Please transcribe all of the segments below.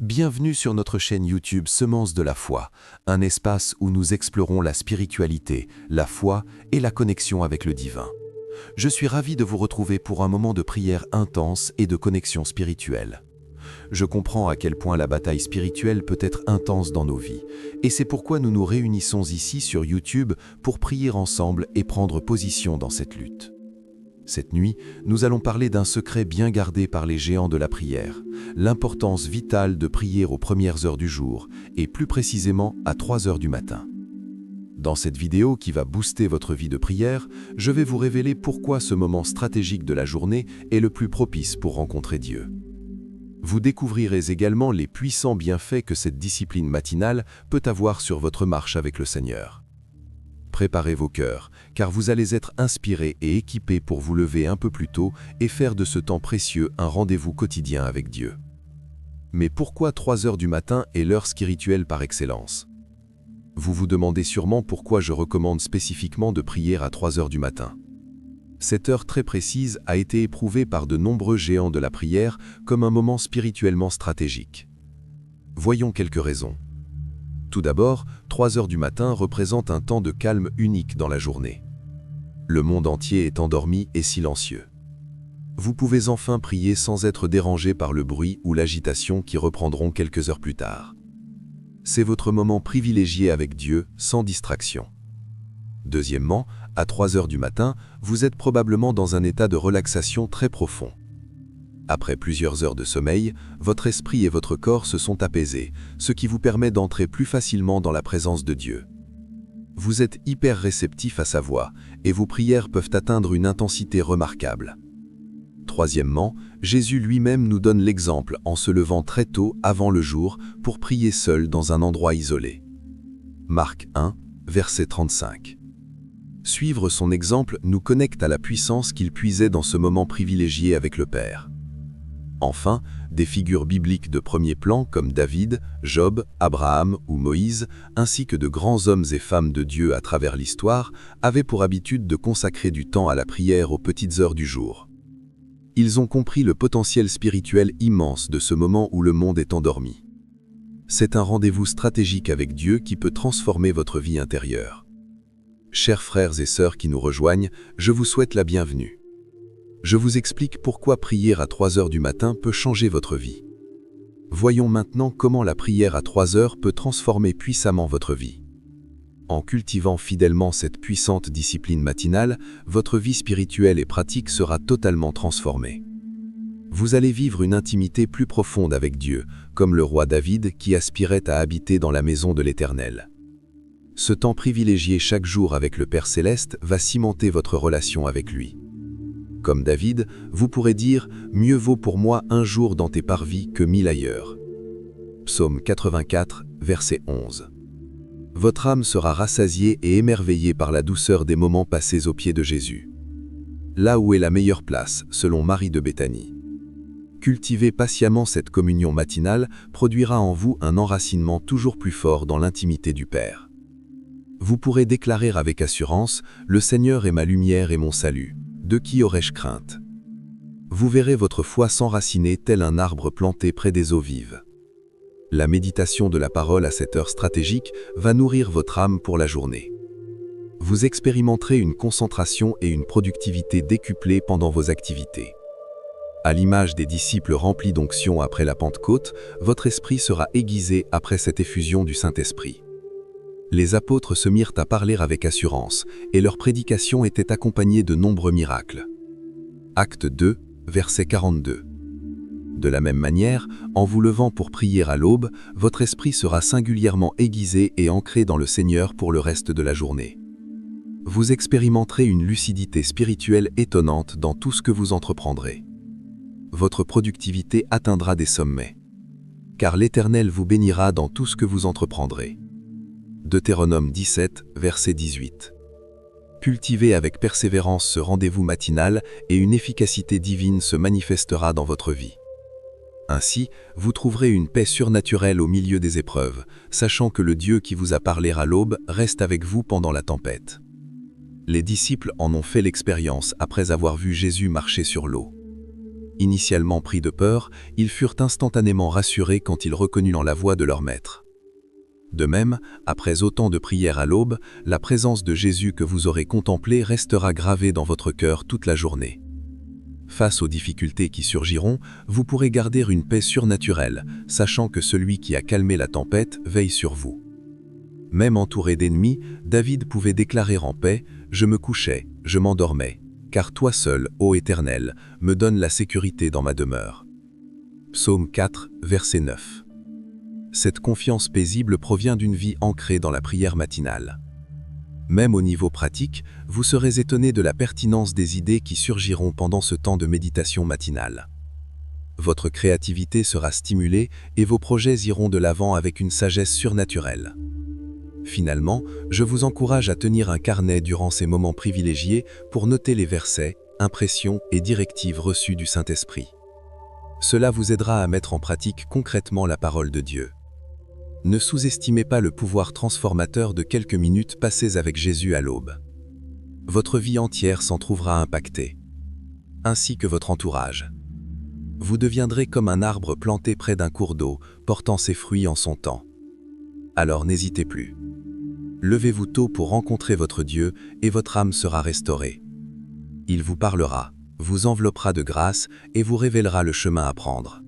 Bienvenue sur notre chaîne YouTube Semences de la foi, un espace où nous explorons la spiritualité, la foi et la connexion avec le divin. Je suis ravi de vous retrouver pour un moment de prière intense et de connexion spirituelle. Je comprends à quel point la bataille spirituelle peut être intense dans nos vies, et c'est pourquoi nous nous réunissons ici sur YouTube pour prier ensemble et prendre position dans cette lutte. Cette nuit, nous allons parler d'un secret bien gardé par les géants de la prière, l'importance vitale de prier aux premières heures du jour, et plus précisément à 3 heures du matin. Dans cette vidéo qui va booster votre vie de prière, je vais vous révéler pourquoi ce moment stratégique de la journée est le plus propice pour rencontrer Dieu. Vous découvrirez également les puissants bienfaits que cette discipline matinale peut avoir sur votre marche avec le Seigneur. Préparez vos cœurs, car vous allez être inspirés et équipés pour vous lever un peu plus tôt et faire de ce temps précieux un rendez-vous quotidien avec Dieu. Mais pourquoi 3 heures du matin est l'heure spirituelle par excellence? Vous vous demandez sûrement pourquoi je recommande spécifiquement de prier à 3 heures du matin. Cette heure très précise a été éprouvée par de nombreux géants de la prière comme un moment spirituellement stratégique. Voyons quelques raisons. Tout d'abord, 3 heures du matin représente un temps de calme unique dans la journée. Le monde entier est endormi et silencieux. Vous pouvez enfin prier sans être dérangé par le bruit ou l'agitation qui reprendront quelques heures plus tard. C'est votre moment privilégié avec Dieu, sans distraction. Deuxièmement, à 3 heures du matin, vous êtes probablement dans un état de relaxation très profond. Après plusieurs heures de sommeil, votre esprit et votre corps se sont apaisés, ce qui vous permet d'entrer plus facilement dans la présence de Dieu. Vous êtes hyper réceptif à sa voix, et vos prières peuvent atteindre une intensité remarquable. Troisièmement, Jésus lui-même nous donne l'exemple en se levant très tôt avant le jour pour prier seul dans un endroit isolé. Marc 1, verset 35. Suivre son exemple nous connecte à la puissance qu'il puisait dans ce moment privilégié avec le Père. Enfin, des figures bibliques de premier plan comme David, Job, Abraham ou Moïse, ainsi que de grands hommes et femmes de Dieu à travers l'histoire, avaient pour habitude de consacrer du temps à la prière aux petites heures du jour. Ils ont compris le potentiel spirituel immense de ce moment où le monde est endormi. C'est un rendez-vous stratégique avec Dieu qui peut transformer votre vie intérieure. Chers frères et sœurs qui nous rejoignent, je vous souhaite la bienvenue. Je vous explique pourquoi prier à 3 heures du matin peut changer votre vie. Voyons maintenant comment la prière à 3 heures peut transformer puissamment votre vie. En cultivant fidèlement cette puissante discipline matinale, votre vie spirituelle et pratique sera totalement transformée. Vous allez vivre une intimité plus profonde avec Dieu, comme le roi David qui aspirait à habiter dans la maison de l'Éternel. Ce temps privilégié chaque jour avec le Père Céleste va cimenter votre relation avec lui. Comme David, vous pourrez dire « Mieux vaut pour moi un jour dans tes parvis que 1000 ailleurs ». Psaume 84, verset 11. Votre âme sera rassasiée et émerveillée par la douceur des moments passés aux pieds de Jésus. Là où est la meilleure place, selon Marie de Béthanie. Cultiver patiemment cette communion matinale produira en vous un enracinement toujours plus fort dans l'intimité du Père. Vous pourrez déclarer avec assurance « Le Seigneur est ma lumière et mon salut. De qui aurais-je crainte ?» Vous verrez votre foi s'enraciner tel un arbre planté près des eaux vives. La méditation de la parole à cette heure stratégique va nourrir votre âme pour la journée. Vous expérimenterez une concentration et une productivité décuplées pendant vos activités. À l'image des disciples remplis d'onction après la Pentecôte, votre esprit sera aiguisé après cette effusion du Saint-Esprit. Les apôtres se mirent à parler avec assurance, et leur prédication était accompagnée de nombreux miracles. Acte 2, verset 42. De la même manière, en vous levant pour prier à l'aube, votre esprit sera singulièrement aiguisé et ancré dans le Seigneur pour le reste de la journée. Vous expérimenterez une lucidité spirituelle étonnante dans tout ce que vous entreprendrez. Votre productivité atteindra des sommets. Car l'Éternel vous bénira dans tout ce que vous entreprendrez. Deutéronome 17, verset 18. Cultivez avec persévérance ce rendez-vous matinal et une efficacité divine se manifestera dans votre vie. Ainsi, vous trouverez une paix surnaturelle au milieu des épreuves, sachant que le Dieu qui vous a parlé à l'aube reste avec vous pendant la tempête. Les disciples en ont fait l'expérience après avoir vu Jésus marcher sur l'eau. Initialement pris de peur, ils furent instantanément rassurés quand ils reconnurent la voix de leur maître. De même, après autant de prières à l'aube, la présence de Jésus que vous aurez contemplée restera gravée dans votre cœur toute la journée. Face aux difficultés qui surgiront, vous pourrez garder une paix surnaturelle, sachant que celui qui a calmé la tempête veille sur vous. Même entouré d'ennemis, David pouvait déclarer en paix « Je me couchais, je m'endormais, car toi seul, ô Éternel, me donnes la sécurité dans ma demeure. » Psaume 4, verset 9. Cette confiance paisible provient d'une vie ancrée dans la prière matinale. Même au niveau pratique, vous serez étonné de la pertinence des idées qui surgiront pendant ce temps de méditation matinale. Votre créativité sera stimulée et vos projets iront de l'avant avec une sagesse surnaturelle. Finalement, je vous encourage à tenir un carnet durant ces moments privilégiés pour noter les versets, impressions et directives reçues du Saint-Esprit. Cela vous aidera à mettre en pratique concrètement la parole de Dieu. Ne sous-estimez pas le pouvoir transformateur de quelques minutes passées avec Jésus à l'aube. Votre vie entière s'en trouvera impactée, ainsi que votre entourage. Vous deviendrez comme un arbre planté près d'un cours d'eau, portant ses fruits en son temps. Alors n'hésitez plus. Levez-vous tôt pour rencontrer votre Dieu et votre âme sera restaurée. Il vous parlera, vous enveloppera de grâce et vous révélera le chemin à prendre.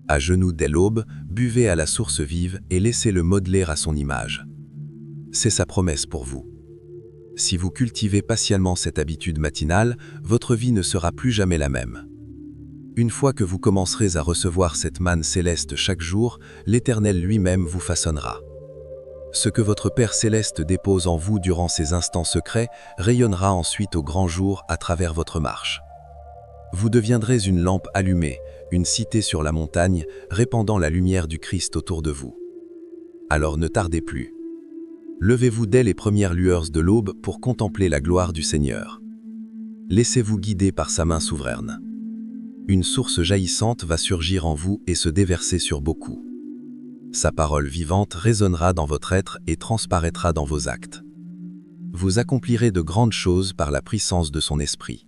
À genoux dès l'aube, buvez à la source vive et laissez-le modeler à son image. C'est sa promesse pour vous. Si vous cultivez patiemment cette habitude matinale, votre vie ne sera plus jamais la même. Une fois que vous commencerez à recevoir cette manne céleste chaque jour, l'Éternel lui-même vous façonnera. Ce que votre Père céleste dépose en vous durant ces instants secrets rayonnera ensuite au grand jour à travers votre marche. Vous deviendrez une lampe allumée, une cité sur la montagne, répandant la lumière du Christ autour de vous. Alors ne tardez plus. Levez-vous dès les premières lueurs de l'aube pour contempler la gloire du Seigneur. Laissez-vous guider par sa main souveraine. Une source jaillissante va surgir en vous et se déverser sur beaucoup. Sa parole vivante résonnera dans votre être et transparaîtra dans vos actes. Vous accomplirez de grandes choses par la puissance de son esprit.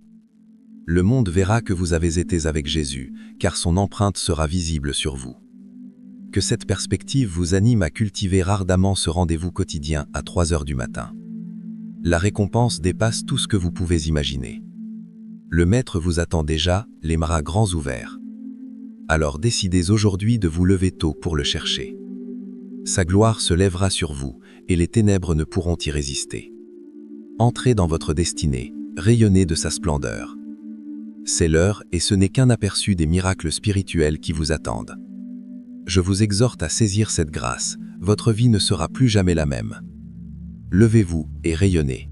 Le monde verra que vous avez été avec Jésus, car son empreinte sera visible sur vous. Que cette perspective vous anime à cultiver ardemment ce rendez-vous quotidien à 3 heures du matin. La récompense dépasse tout ce que vous pouvez imaginer. Le Maître vous attend déjà, les bras grands ouverts. Alors décidez aujourd'hui de vous lever tôt pour le chercher. Sa gloire se lèvera sur vous, et les ténèbres ne pourront y résister. Entrez dans votre destinée, rayonnez de sa splendeur. C'est l'heure et ce n'est qu'un aperçu des miracles spirituels qui vous attendent. Je vous exhorte à saisir cette grâce, votre vie ne sera plus jamais la même. Levez-vous et rayonnez.